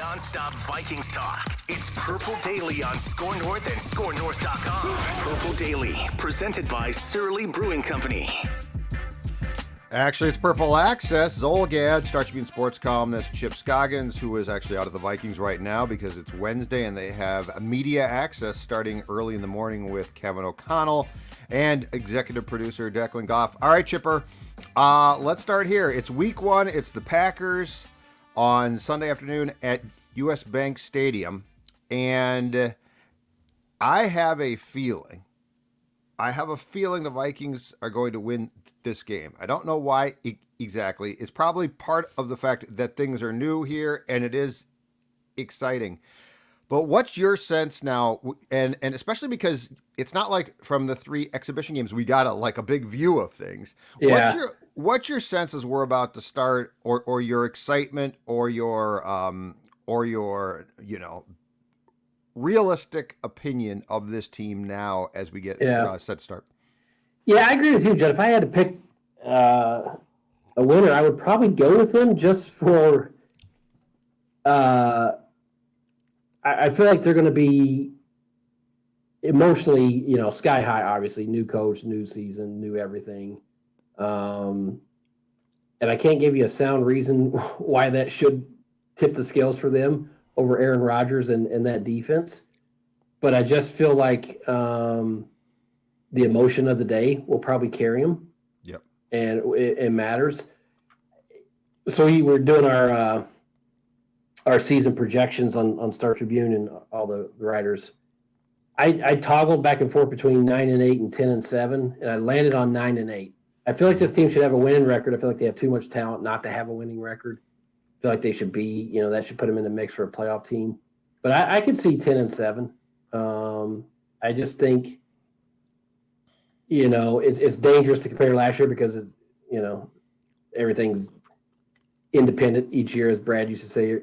Non-stop Vikings talk. It's Purple Daily on Score North and ScoreNorth.com. Purple Daily, presented by Surly Brewing Company. Actually, it's Purple Access. Zolgad, Star Tribune sports columnist Chip Scoggins, who is actually out of the Vikings right now because it's Wednesday and they have media access starting early in the morning with Kevin O'Connell and executive producer Declan Goff. All right, Chipper, let's start here. It's week one. It's the Packers on Sunday afternoon at U.S. Bank Stadium. And I have a feeling the Vikings are going to win this game. I don't know why exactly. It's probably part of the fact that things are new here and it is exciting. But what's your sense now? And especially because it's not like from the three exhibition games we got a big view of things. Yeah. What's your sense as we're about to start, or your excitement, or your realistic opinion of this team now as we get set to start? Yeah, I agree with you, Judd. If I had to pick a winner, I would probably go with him just for I feel like they're going to be emotionally, sky high, obviously. New coach, new season, new everything. And I can't give you a sound reason why that should tip the scales for them over Aaron Rodgers and that defense. But I just feel like the emotion of the day will probably carry them. Yep. And it matters. So we were doing our season projections on Star Tribune and all the writers. I toggled back and forth between 9-8 and 10-7, and I landed on 9-8. I feel like this team should have a winning record. I feel like they have too much talent not to have a winning record. I feel like they should be, that should put them in the mix for a playoff team. But I could see 10-7. I just think, it's dangerous to compare last year because it's, everything's independent each year, as Brad used to say.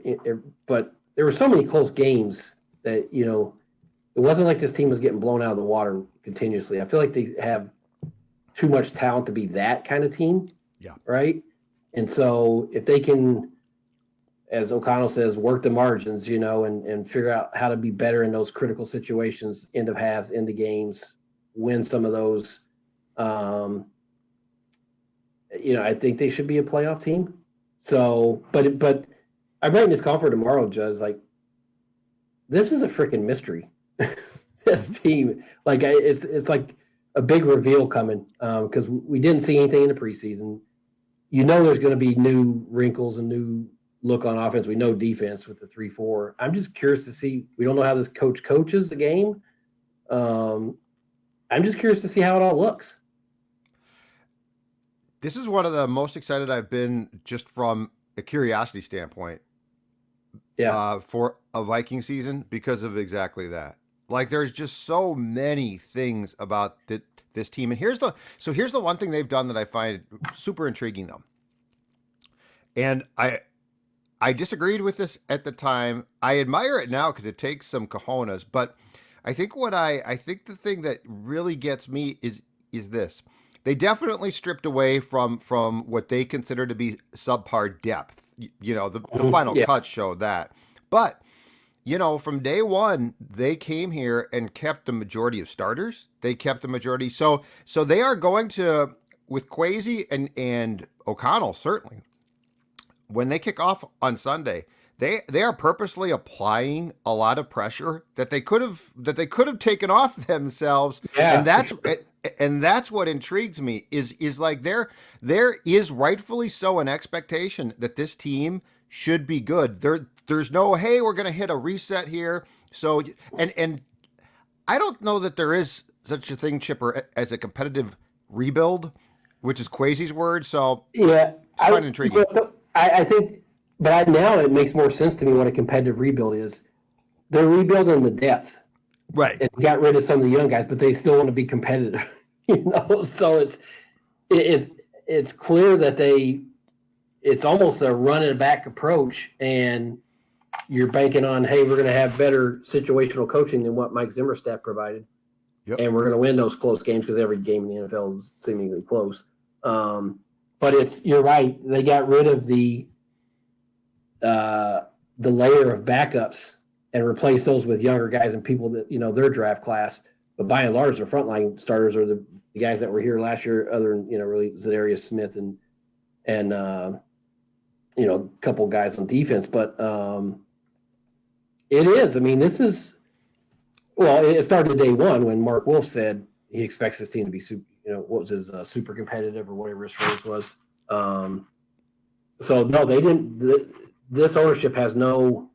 But there were so many close games that, it wasn't like this team was getting blown out of the water continuously. I feel like they have too much talent to be that kind of team. Yeah. Right. And so if they can, as O'Connell says, work the margins, and figure out how to be better in those critical situations, end of halves, end of games, win some of those. I think they should be a playoff team. So, but I'm writing this call for tomorrow, Judge. Like, this is a freaking mystery. This team, it's like a big reveal coming because we didn't see anything in the preseason. There's going to be new wrinkles and new look on offense. We know defense with the 3-4. I'm just curious to see. We don't know how this coach coaches the game. I'm just curious to see how it all looks. This is one of the most excited I've been just from a curiosity standpoint. Yeah. For a Viking season because of exactly that. Like, there's just so many things about this team. And here's the one thing they've done that I find super intriguing, though. And I disagreed with this at the time. I admire it now because it takes some cojones. But I think the thing that really gets me is this. They definitely stripped away from what they consider to be subpar depth. The final cut showed that. But, from day one, they came here and kept the majority of starters. They kept the majority. So they are going to, with Kwesi and O'Connell, certainly, when they kick off on Sunday, they are purposely applying a lot of pressure that they could have taken off themselves. Yeah. And that's what intrigues me is like there is rightfully so an expectation that this team should be good. There's no, hey, we're going to hit a reset here. So, and I don't know that there is such a thing, Chipper, as a competitive rebuild, which is Kwesi's word. So yeah, I find it intriguing. I think, but now it makes more sense to me what a competitive rebuild is. They're rebuilding the depth. Right. And got rid of some of the young guys, but they still want to be competitive. So it's clear that it's almost a run and back approach, and you're banking on, hey, we're going to have better situational coaching than what Mike Zimmer's staff provided. Yep. And we're going to win those close games because every game in the NFL is seemingly close. But you're right. They got rid of the the layer of backups and replace those with younger guys and people that, their draft class. But by and large, the frontline starters are the guys that were here last year, other than, really Zadarius Smith and a couple guys on defense. But it is. I mean, this is, well, it started day one when Mark Wolf said he expects his team to be super, what was his super competitive or whatever his phrase was. So no, they didn't. This ownership has no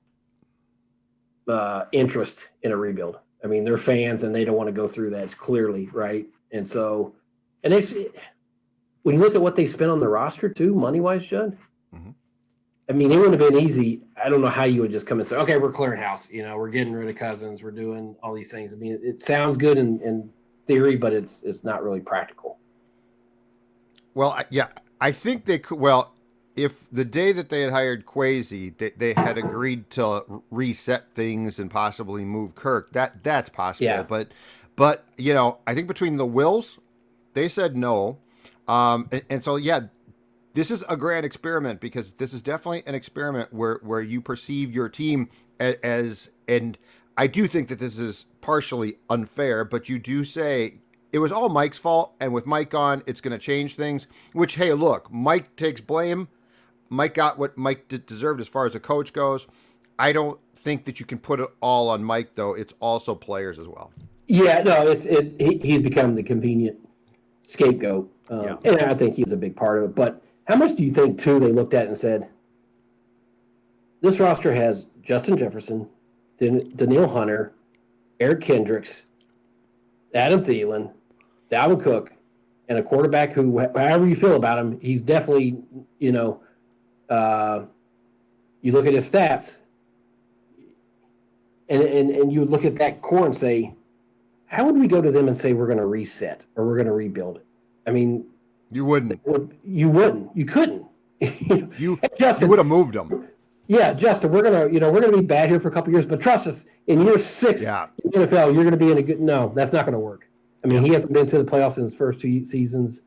interest in a rebuild. I mean, they're fans and they don't want to go through that. It's clearly right. And so, and when you look at what they spent on the roster too, money wise, Judd. Mm-hmm. I mean, it wouldn't have been easy. I don't know how you would just come and say, okay, we're clearing house. We're getting rid of Cousins. We're doing all these things. I mean, it sounds good in theory, but it's not really practical. Well, yeah, I think they could. Well, if the day that they had hired Kwesi, they had agreed to reset things and possibly move Kirk, that's possible. Yeah. But I think between the Wills, they said no. And so, yeah, this is a grand experiment because this is definitely an experiment where you perceive your team as, and I do think that this is partially unfair, but you do say it was all Mike's fault, and with Mike gone, it's going to change things, which, hey, look, Mike takes blame. Mike got what Mike deserved as far as a coach goes. I don't think that you can put it all on Mike, though. It's also players as well. Yeah, no, he's become the convenient scapegoat, and I think he's a big part of it. But how much do you think, too, they looked at it and said, this roster has Justin Jefferson, Daniil Hunter, Eric Kendricks, Adam Thielen, Dalvin Cook, and a quarterback who, however you feel about him, he's definitely, you look at his stats, and you look at that core and say, how would we go to them and say we're going to reset or we're going to rebuild it? I mean, you wouldn't. You wouldn't. You couldn't. You Justin, would have moved them. Yeah, Justin, we're gonna be bad here for a couple of years, but trust us, in year 6 in the NFL, you're going to be in a good. No, that's not going to work. I mean, he hasn't been to the playoffs in his first 2 seasons.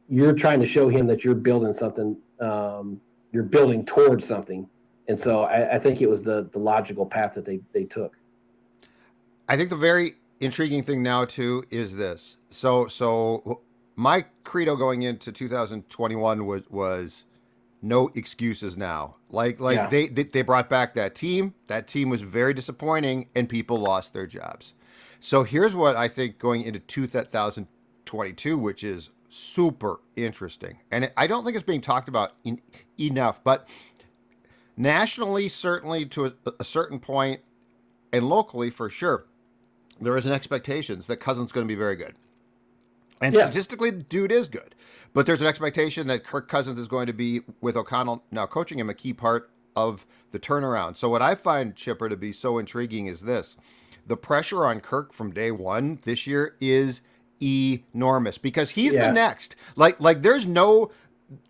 You're trying to show him that you're building something. You're building towards something, and so I think it was the logical path that they took. I think the very intriguing thing now too is this. So my credo going into 2021 was no excuses now. They brought back that team. That team was very disappointing, and people lost their jobs. So here's what I think going into 2022, which is super interesting. And I don't think it's being talked about enough, but nationally, certainly to a certain point, and locally for sure, there is an expectation that Cousins is going to be very good. And statistically, the dude is good. But there's an expectation that Kirk Cousins is going to be, with O'Connell now coaching him, a key part of the turnaround. So what I find, Chipper, to be so intriguing is this. The pressure on Kirk from day one this year is enormous because he's the next. Like there's no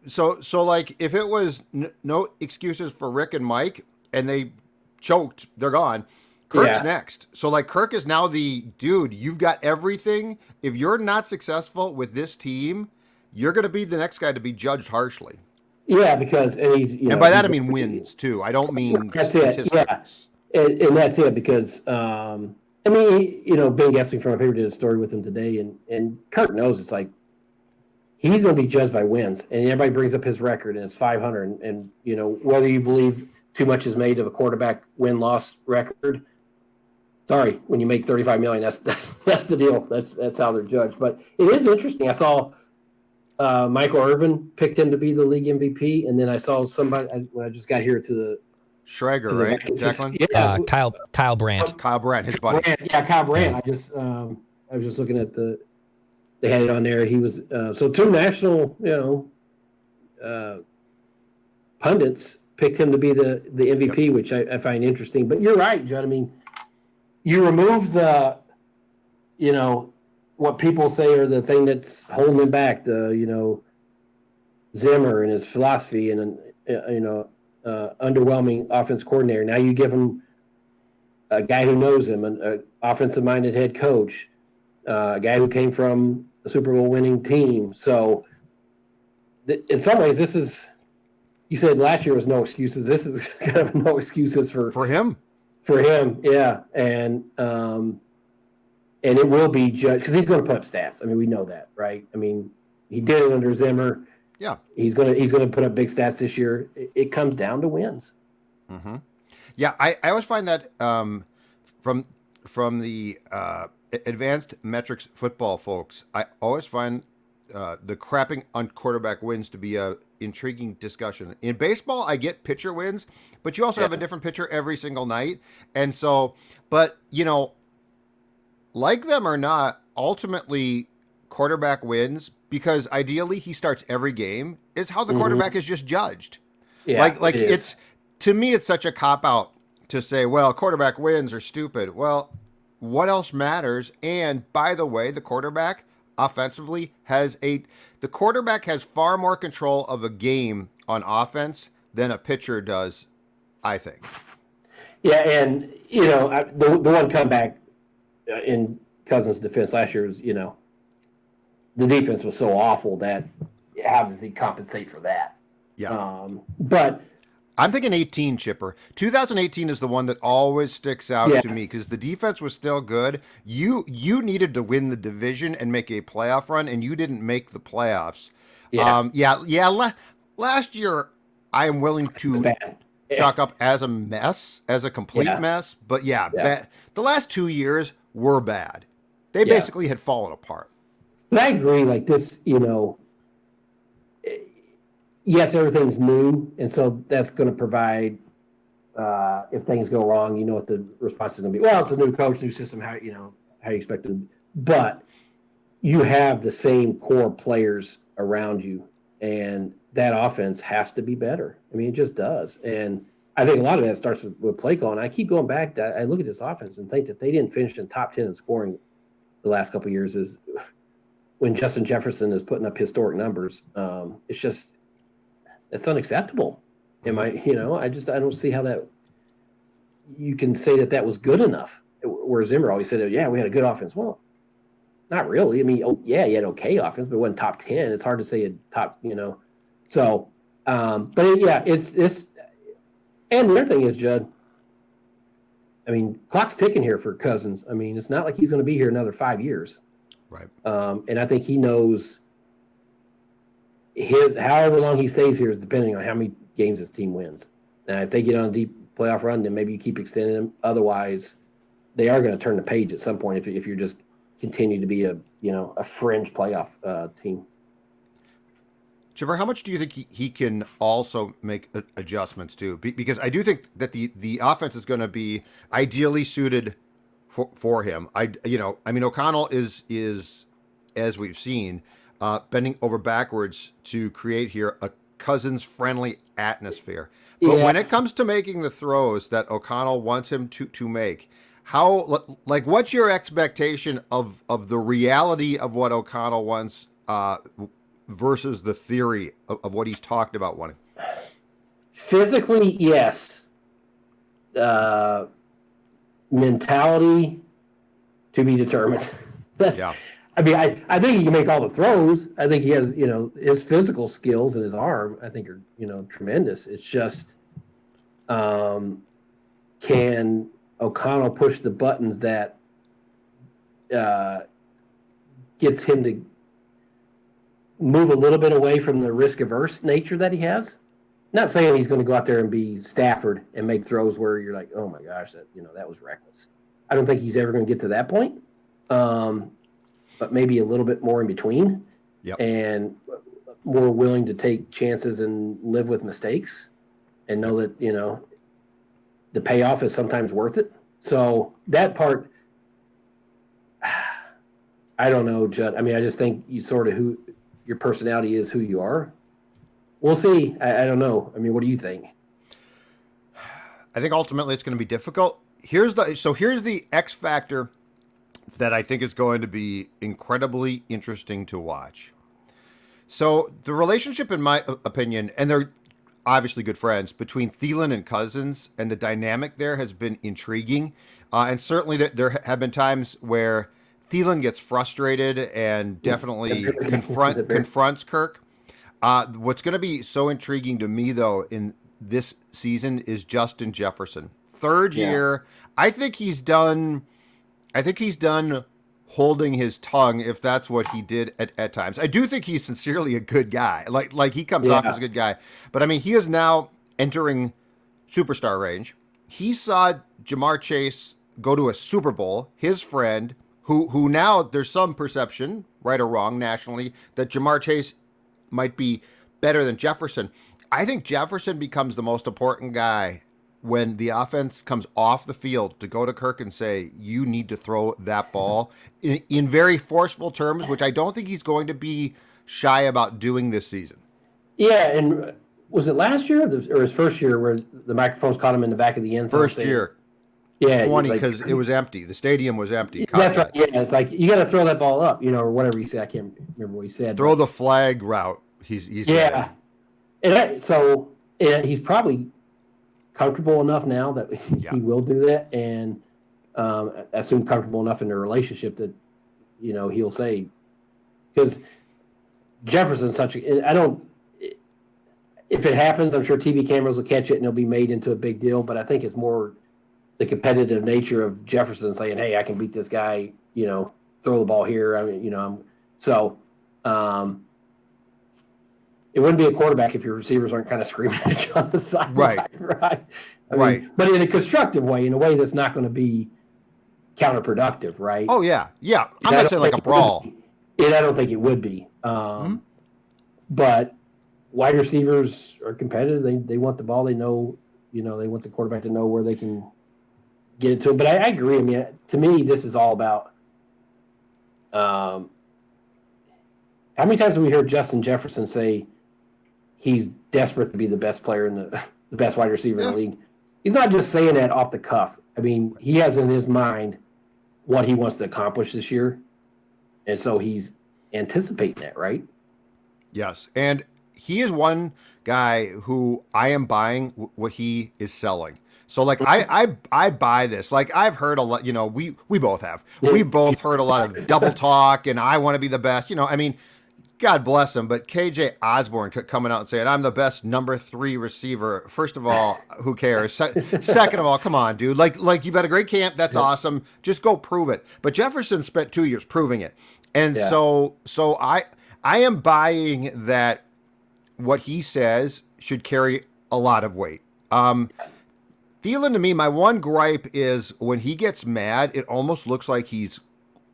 so like if it was no excuses for Rick and Mike and they choked, they're gone. Kirk's next. So like Kirk is now the dude, you've got everything. If you're not successful with this team, you're going to be the next guy to be judged harshly. Yeah, because and by that I mean wins too. I don't mean statistics. Yeah, and that's it because Ben Gessling from our paper did a story with him today, and Kirk knows it's like he's going to be judged by wins, and everybody brings up his record and it's 500, and whether you believe too much is made of a quarterback win-loss record. Sorry, when you make $35 million, that's the deal. That's how they're judged. But it is interesting. I saw Michael Irvin picked him to be the league MVP, and then I saw somebody when I just got here to the Schrager, right? Exactly. Yeah, Kyle Brandt. Kyle Brandt, his buddy. Kyle Brandt. I was just looking at they had it on there. He was so two national pundits picked him to be the MVP, which I find interesting. But you're right, Judd. I mean, you remove the what people say are the thing that's holding him back, the Zimmer and his philosophy and underwhelming offense coordinator. Now you give him a guy who knows him, an offensive-minded head coach, a guy who came from a Super Bowl winning team. So in some ways, this is you said last year was no excuses. This is kind of no excuses For him. for him. Yeah, and it will be judged because he's going to put up stats. I mean, we know that, right? I mean, he did it under Zimmer. Yeah. He's gonna put up big stats this year. It comes down to wins. Mm-hmm. Yeah, I always find that from the advanced metrics football folks, I always find the crapping on quarterback wins to be a intriguing discussion. In baseball, I get pitcher wins, but you also have a different pitcher every single night, and so, but like them or not, ultimately quarterback wins because ideally he starts every game is how the quarterback is just judged. Yeah, like it's to me it's such a cop out to say, well, quarterback wins are stupid. Well, what else matters? And by the way, the quarterback offensively the quarterback has far more control of a game on offense than a pitcher does, I think. Yeah, and the one comeback in Cousins' defense last year was the defense was so awful that how does he compensate for that? Yeah. But I'm thinking 18, Chipper. 2018 is the one that always sticks out to me because the defense was still good. You needed to win the division and make a playoff run, and you didn't make the playoffs. Yeah. Last year, I am willing to chalk up as a mess, as a complete mess. But the last 2 years were bad. They basically had fallen apart. But I agree. Like this, yes, everything's new, and so that's going to provide. If things go wrong, you know what the response is going to be. Well, it's a new coach, new system. How you expect it, but you have the same core players around you, and that offense has to be better. I mean, it just does, and I think a lot of that starts with play calling. I keep going back that I look at this offense and think that they didn't finish in top 10 in scoring the last couple of years. Is when Justin Jefferson is putting up historic numbers. It's unacceptable. I don't see how that you can say that was good enough. Where Zimmer always said, we had a good offense. Well, not really. I mean, you had okay offense, but it wasn't top 10. It's hard to say a top, So, it's and the other thing is, Judd, I mean, clock's ticking here for Cousins. I mean, it's not like he's going to be here another 5 years. Right. And I think he knows however long he stays here is depending on how many games his team wins. Now, if they get on a deep playoff run, then maybe you keep extending them. Otherwise, they are going to turn the page at some point if you're just continue to be a fringe playoff team. Chipper, how much do you think he can also make adjustments to? Because I do think that the offense is going to be ideally suited for him. O'Connell is as we've seen, bending over backwards to create here a Cousins friendly atmosphere. But when it comes to making the throws that O'Connell wants him to make, what's your expectation of the reality of what O'Connell wants versus the theory of what he's talked about wanting? Physically, yes. Mentality to be determined. I mean, I think he can make all the throws. I think he has, his physical skills and his arm, I think are, tremendous. It's just, can O'Connell push the buttons that gets him to move a little bit away from the risk-averse nature that he has? Not saying he's going to go out there and be Stafford and make throws where you're like, oh my gosh, that was reckless. I don't think he's ever going to get to that point. But maybe a little bit more in between, and more willing to take chances and live with mistakes, and know that the payoff is sometimes worth it. So that part, I don't know, Judd. I mean, I just think you sort of who your personality is, who you are. We'll see. I don't know. I mean, what do you think? I think ultimately it's going to be difficult. Here's the X factor that I think is going to be incredibly interesting to watch. So the relationship, in my opinion, and they're obviously good friends, between Thielen and Cousins, and the dynamic there has been intriguing. And certainly there have been times where Thielen gets frustrated and definitely confronts Kirk. What's going to be so intriguing to me, though, in this season is Justin Jefferson. Third year. I think he's done holding his tongue, if that's what he did at times. I do think he's sincerely a good guy. Like he comes off as a good guy. But, I mean, he is now entering superstar range. He saw Jamar Chase go to a Super Bowl, his friend, who now there's some perception, right or wrong, nationally, that Jamar Chase might be better than Jefferson. I think Jefferson becomes the most important guy when the offense comes off the field to go to Kirk and say, you need to throw that ball in very forceful terms, which I don't think he's going to be shy about doing this season. Yeah, and was it last year or his first year where the microphones caught him in the back of the end zone? First year. Yeah, 20, because it was empty. The stadium was empty. That's right. Yeah, it's like you got to throw that ball up, or whatever he said. I can't remember what he said. Throw the flag route. He's yeah, and he's probably comfortable enough now that he will do that, and I assume comfortable enough in their relationship that he'll say, because Jefferson's such a. I don't. If it happens, I'm sure TV cameras will catch it and it'll be made into a big deal. But I think it's more the competitive nature of Jefferson saying, "Hey, I can beat this guy." Throw the ball here. I mean, it wouldn't be a quarterback if your receivers aren't kind of screaming at you on the sideline, right? I mean, but in a constructive way, in a way that's not going to be counterproductive, right? Oh yeah. I'm not saying like a brawl. I don't think it would be. But wide receivers are competitive. They want the ball. They know, they want the quarterback to know where they can get it to him. But I agree. I mean, to me, this is all about how many times have we heard Justin Jefferson say he's desperate to be the best player in the best wide receiver in the league? He's not just saying that off the cuff. I mean, he has in his mind what he wants to accomplish this year. And so he's anticipating that, right? Yes. And he is one guy who I am buying what he is selling. So like I buy this. Like I've heard a lot, we both have. We both heard a lot of double talk and I want to be the best. I mean, God bless him, but KJ Osborne coming out and saying, I'm the best number 3 receiver. First of all, who cares? Second of all, come on, dude. Like you've had a great camp. That's awesome. Just go prove it. But Jefferson spent 2 years proving it. And so I am buying that what he says should carry a lot of weight. Thielen, to me, my one gripe is when he gets mad, it almost looks like he's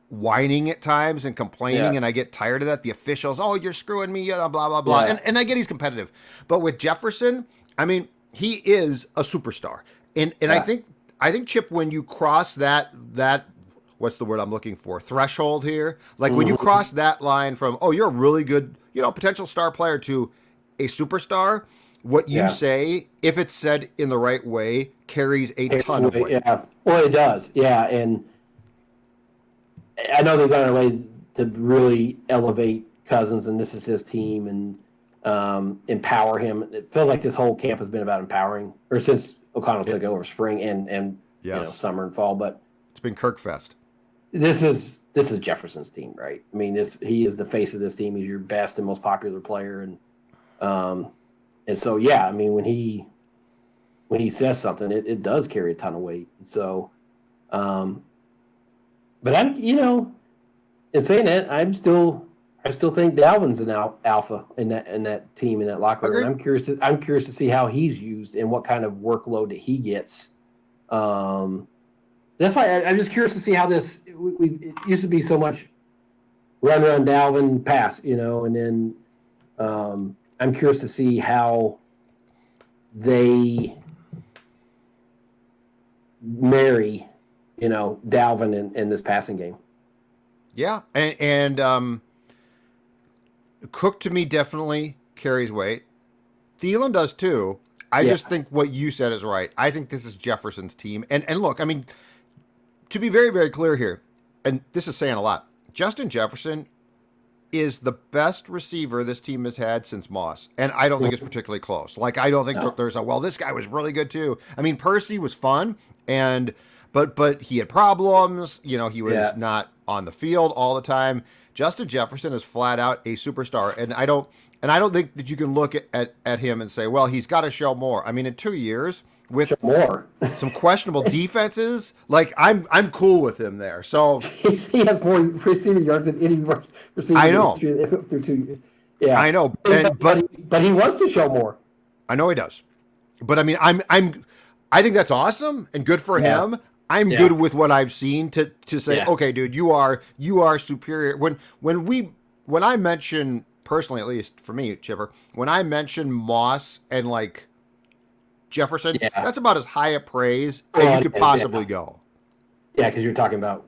whining at times and complaining, and I get tired of that. The officials, oh, you're screwing me, blah, blah, blah. Yeah. And I get he's competitive. But with Jefferson, I mean, he is a superstar. And I think Chip, when you cross that what's the word I'm looking for? Threshold here. Like when you cross that line from, oh, you're a really good, potential star player to a superstar, what you say, if it's said in the right way, carries a ton of weight. Yeah. Well, it does. Yeah. And I know they've gone away to really elevate Cousins, and this is his team, and empower him. It feels like this whole camp has been about empowering, or since O'Connell took over spring and summer and fall. But it's been Kirkfest. This is Jefferson's team, right? I mean, he is the face of this team. He's your best and most popular player, and so I mean, when he says something, it does carry a ton of weight. So, but I'm, in saying that, I still think Dalvin's an alpha in that team, in that locker room. I'm curious to see how he's used and what kind of workload that he gets. That's why I'm just curious to see how this. It used to be so much run Dalvin pass, and then I'm curious to see how they marry, Dalvin in this passing game. Yeah, and Cook to me definitely carries weight. Thielen does too. I just think what you said is right. I think this is Jefferson's team. And look, I mean, to be very, very clear here, and this is saying a lot, Justin Jefferson is the best receiver this team has had since Moss. And I don't think it's particularly close. Like, I don't think there's this guy was really good too. I mean, Percy was fun, but he had problems. He was not on the field all the time. Justin Jefferson is flat out a superstar. And And I don't think that you can look at him and say, well, he's got to show more. I mean, in 2 years with more. some questionable defenses, like I'm cool with him there. So he has more receiving yards than any receiver I in the know, history through 2 years. Yeah, I know, but he wants to show more. I know he does. But I mean, I think that's awesome and good for him. I'm good with what I've seen to say, okay, dude, you are superior. When I mention personally, at least for me, Chipper, when I mention Moss and like Jefferson, that's about as high a praise as you could possibly go. Yeah, because you're talking about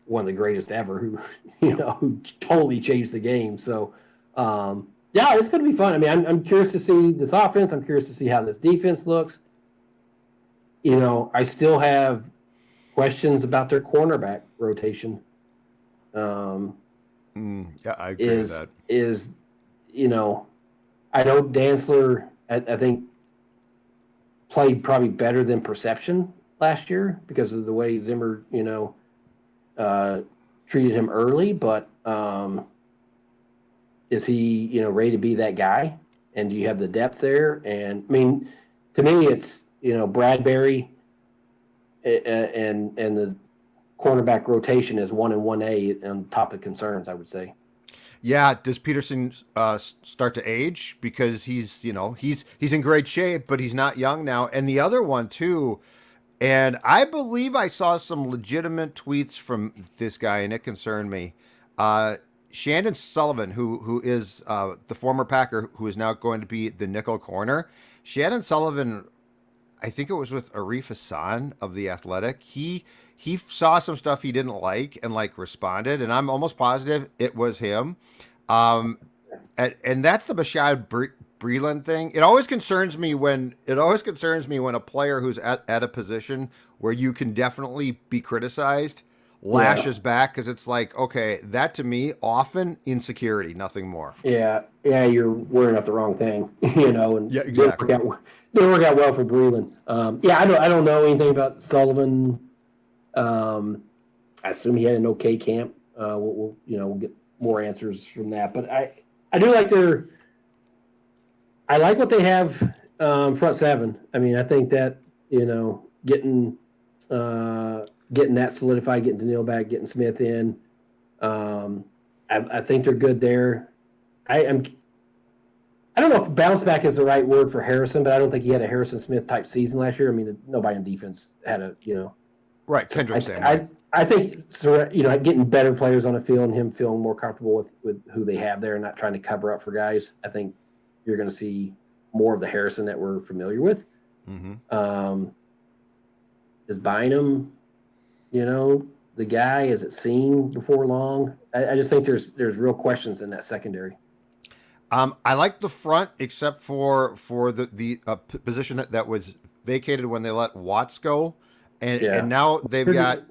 one of the greatest ever who who totally changed the game. So it's going to be fun. I mean, I'm curious to see this offense. I'm curious to see how this defense looks. I still have questions about their cornerback rotation. Yeah, I agree with that. I know Dantzler, I think, played probably better than perception last year because of the way Zimmer, treated him early. But is he, ready to be that guy? And do you have the depth there? And I mean, to me, it's Bradbury and the cornerback rotation is 1 and 1A on top of concerns, I would say. Yeah, does Peterson start to age because he's in great shape, but he's not young now. And the other one too, and I believe I saw some legitimate tweets from this guy, and it concerned me. Shandon Sullivan, who is the former Packer, who is now going to be the nickel corner. Shandon Sullivan, I think it was with Arif Hassan of The Athletic. He saw some stuff he didn't like and responded, and I'm almost positive it was him. And that's the Bashad Breeland thing. It always concerns me when a player who's at a position where you can definitely be criticized lashes back, because it's like, okay, that to me often insecurity, nothing more. Yeah, you're wearing out the wrong thing, and yeah, exactly. Didn't work out well for Breeland. I don't know anything about Sullivan. I assume he had an okay camp. We'll get more answers from that. But I do like I like what they have front seven. I mean, I think that getting that solidified, getting Daniil back, getting Smith in. I think they're good there. I don't know if bounce back is the right word for Harrison, but I don't think he had a Harrison Smith type season last year. I mean, nobody on defense had a right. Kendrick I think getting better players on the field and him feeling more comfortable with who they have there and not trying to cover up for guys. I think you're going to see more of the Harrison that we're familiar with. Mm-hmm. Is Bynum, the guy? Is it seen before long? I just think there's real questions in that secondary. I like the front, except for the position that was vacated when they let Watts go, and now they've got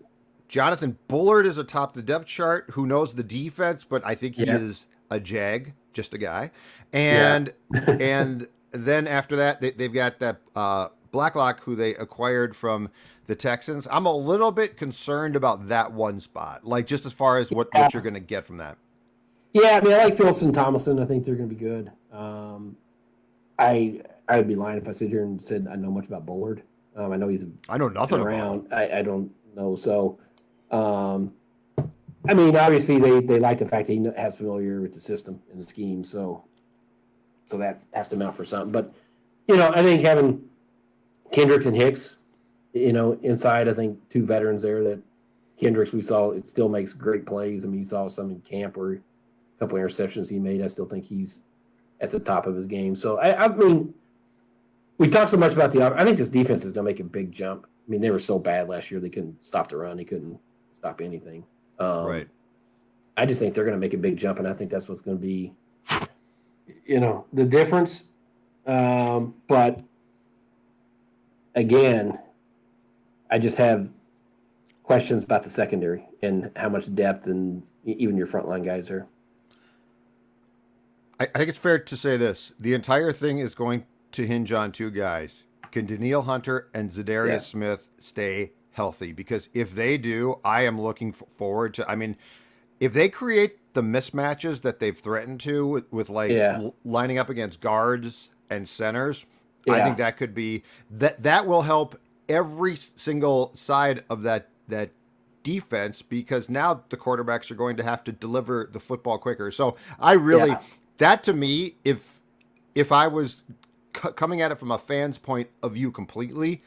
Jonathan Bullard is atop the depth chart. Who knows the defense, but I think he is a jag, just a guy. And and then after that, they've got that Blacklock, who they acquired from the Texans. I'm a little bit concerned about that one spot, just as far as what you're going to get from that. Yeah, I mean, I like Phillips and Thomason. I think they're going to be good. I would be lying if I sit here and said I know much about Bullard. I know I know nothing around. I don't know. So, I mean, obviously they like the fact that he has familiarity with the system and the scheme. So that has to mount for something. But I think having Kendricks and Hicks, inside, I think two veterans there. That Kendricks, we saw, it still makes great plays. I mean, you saw some in camp where a couple of interceptions he made. I still think he's at the top of his game. So I mean, we talked so much about I think this defense is going to make a big jump. I mean, they were so bad last year; they couldn't stop the run. They couldn't stop anything. Right. I just think they're going to make a big jump, and I think that's what's going to be, the difference. But again, I just have questions about the secondary and how much depth and even your frontline guys are. I think it's fair to say this. The entire thing is going to hinge on two guys. Can Daniil Hunter and Zadarius Smith stay healthy? Because if they do, I am looking forward to, I mean, if they create the mismatches that they've threatened to with like lining up against guards and centers, I think that could be that will help every single side of that defense, because now the quarterbacks are going to have to deliver the football quicker. So I really that to me, if I was coming at it from a fan's point of view completely,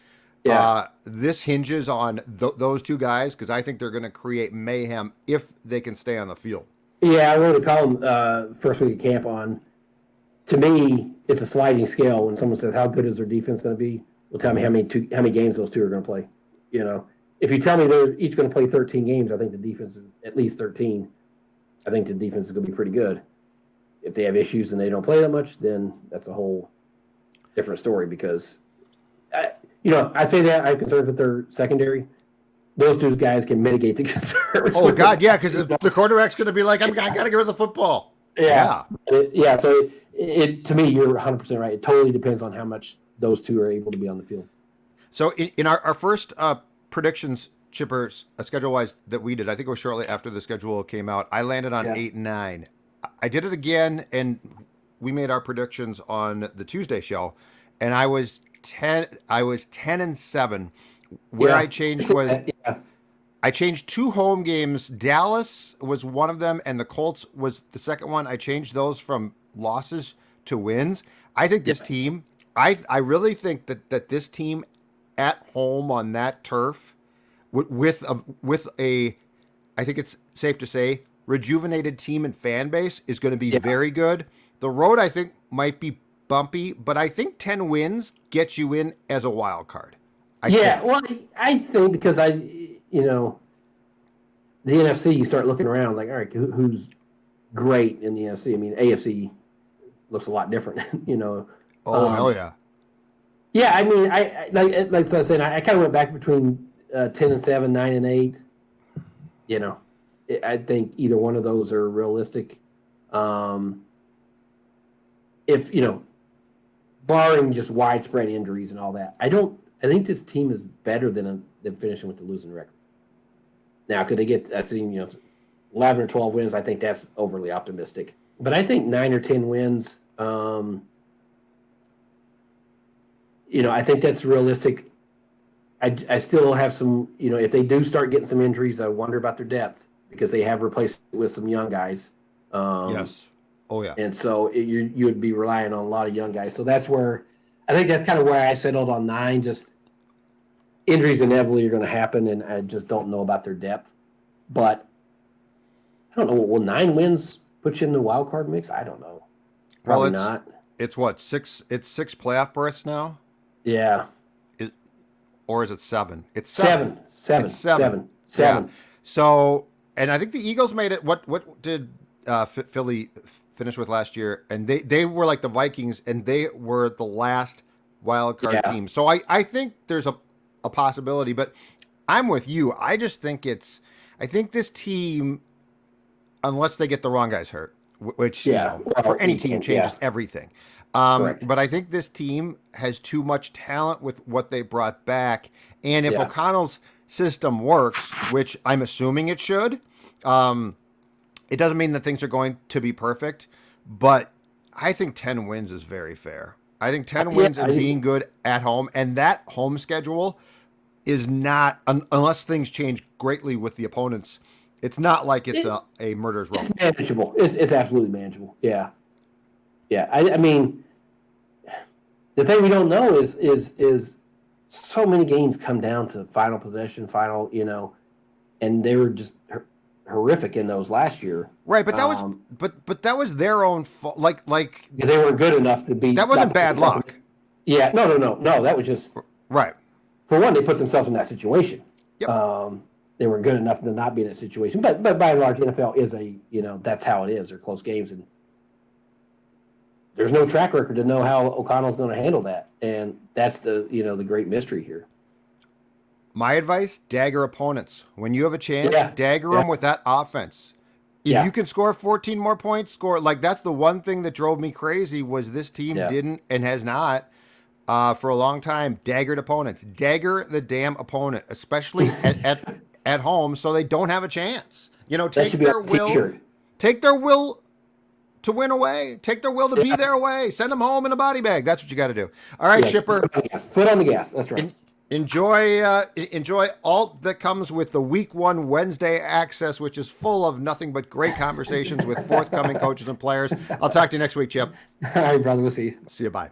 this hinges on those two guys, because I think they're going to create mayhem if they can stay on the field. Yeah, I wrote a column first week of camp on, to me, it's a sliding scale. When someone says, how good is their defense going to be? Well, tell me how many games those two are going to play. You know, if you tell me they're each going to play 13 games, I think the defense is at least 13. I think the defense is going to be pretty good. If they have issues and they don't play that much, then that's a whole different story, because, I say that I'm concerned with their secondary. Those two guys can mitigate the concerns. Oh, God, yeah, because the quarterback's going to be like, I got to get rid of the football. Yeah. So it to me, you're 100% right. It totally depends on how much those two are able to be on the field. So in our first predictions, Chipper, schedule-wise, that we did, I think it was shortly after the schedule came out, I landed on 8 and 9. I did it again, and we made our predictions on the Tuesday show, and I was 10 and 7. Where I changed was I changed 2 home games. Dallas was one of them, and the Colts was the second one. I changed those from losses to wins. I think this team, I really think that this team at home on that turf with a, I think it's safe to say, rejuvenated team and fan base is going to be very good. The road, I think, might be bumpy, but I think 10 wins gets you in as a wild card. I think because the NFC, you start looking around like, all right, who's great in the NFC? I mean, AFC looks a lot different, hell yeah. Yeah, I mean, I like I was saying, I kind of went back between 10 and 7, 9 and 8. I think either one of those are realistic. If barring just widespread injuries and all that, I think this team is better than finishing with the losing record. Now, could they get 11 or 12 wins? I think that's overly optimistic. But I think 9 or 10 wins, I think that's realistic. I still have some, if they do start getting some injuries, I wonder about their depth, because they have replaced it with some young guys. Yes. Oh, yeah. And so you would be relying on a lot of young guys. So that's where I think that's kind of where I settled on 9. Just injuries inevitably are going to happen, and I just don't know about their depth. But I don't know. Will 9 wins put you in the wild card mix? I don't know. Probably not. It's what, 6? It's 6 playoff berths now. Yeah. Or is it 7? It's 7. It's 7. Yeah. So, and I think the Eagles made it. What did Philly finish with last year? And they were like the Vikings, and they were the last wild card team. So I think there's a possibility, but I'm with you. I just think I think this team, unless they get the wrong guys hurt, which for any team changes everything. But I think this team has too much talent with what they brought back. And if O'Connell's system works, which I'm assuming it should, it doesn't mean that things are going to be perfect, but I think 10 wins is very fair. I think 10 wins and being good at home, and that home schedule is not, unless things change greatly with the opponents, it's not like it's a murderer's row. It's manageable. It's absolutely manageable. Yeah. Yeah. I mean, the thing we don't know is so many games come down to final possession, and they were just horrific in those last year. Right, but that was but that was their own fault. Like because they weren't good enough to be. That wasn't bad luck. Yeah, no. That was just right. For one, they put themselves in that situation. Yep. They were good enough to not be in that situation. But by and large, NFL is that's how it is. They're close games, and there's no track record to know how O'Connell's going to handle that, and that's the great mystery here. My advice: dagger opponents. When you have a chance, dagger them with that offense. If you can score 14 more points, score. Like, that's the one thing that drove me crazy was this team didn't and has not for a long time daggered opponents. Dagger the damn opponent, especially at home, so they don't have a chance. You know, That take should be their on a will. t-shirt. Take their will to win away. Take their will to be their way. Send them home in a body bag. That's what you got to do. All right, Yeah, Shipper. foot on the gas. That's right. Enjoy all that comes with the Week 1 Wednesday access, which is full of nothing but great conversations with forthcoming coaches and players. I'll talk to you next week, Chip. All right, brother. We'll see you. See you. Bye.